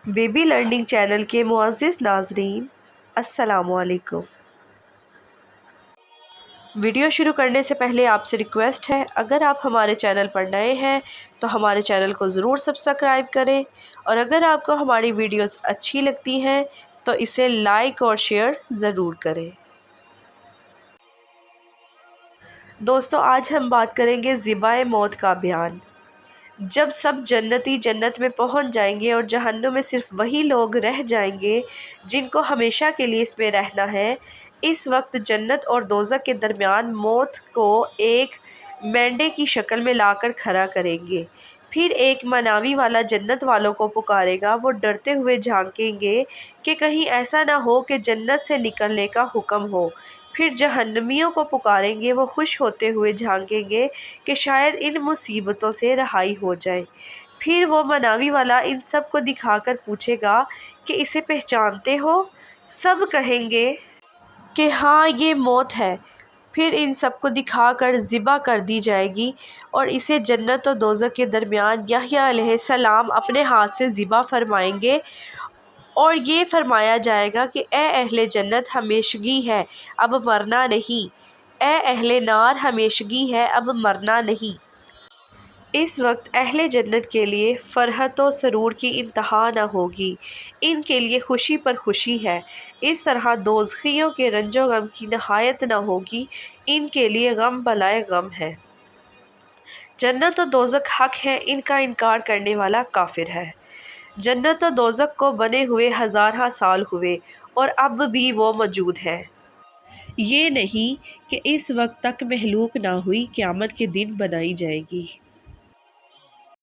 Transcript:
Baby learning channel کے معزز ناظرین، السلام علیکم۔ ویڈیو شروع کرنے سے پہلے آپ سے ریکویسٹ ہے، اگر آپ ہمارے چینل پر نئے ہیں تو ہمارے چینل کو ضرور سبسکرائب کریں، اور اگر آپ کو ہماری ویڈیوز اچھی لگتی ہیں تو اسے لائک اور شیئر ضرور کریں۔ دوستو، آج ہم بات کریں گے ذبح موت کا بیان۔ جب سب جنتی جنت میں پہنچ جائیں گے اور جہنم میں صرف وہی لوگ رہ جائیں گے جن کو ہمیشہ کے لیے اس میں رہنا ہے، اس وقت جنت اور دوزخ کے درمیان موت کو ایک مینڈے کی شکل میں لا کر کھڑا کریں گے۔ پھر ایک مناوی والا جنت والوں کو پکارے گا۔ وہ ڈرتے ہوئے جھانکیں گے کہ کہیں ایسا نہ ہو کہ جنت سے نکلنے کا حکم ہو۔ پھر جہنمیوں کو پکاریں گے۔ وہ خوش ہوتے ہوئے جھانکیں گے کہ شاید ان مصیبتوں سے رہائی ہو جائے۔ پھر وہ مناوی والا ان سب کو دکھا کر پوچھے گا کہ اسے پہچانتے ہو؟ سب کہیں گے کہ ہاں، یہ موت ہے۔ پھر ان سب کو دکھا کر ذبح کر دی جائے گی اور اسے جنت اور دوزخ کے درمیان یحییٰ علیہ السلام اپنے ہاتھ سے ذبح فرمائیں گے، اور یہ فرمایا جائے گا کہ اے اہل جنت، ہمیشگی ہے، اب مرنا نہیں۔ اے اہل نار، ہمیشگی ہے، اب مرنا نہیں۔ اس وقت اہل جنت کے لیے فرحت و سرور کی انتہا نہ ہوگی، ان کے لیے خوشی پر خوشی ہے۔ اس طرح دوزخیوں کے رنج و غم کی نہایت نہ ہوگی، ان کے لیے غم بلائے غم ہے۔ جنت و دوزخ حق ہے، ان کا انکار کرنے والا کافر ہے۔ جنت و دوزخ کو بنے ہوئے ہزارہ سال ہوئے اور اب بھی وہ موجود ہیں۔ یہ نہیں کہ اس وقت تک مہلوک نہ ہوئی، قیامت کے دن بنائی جائے گی۔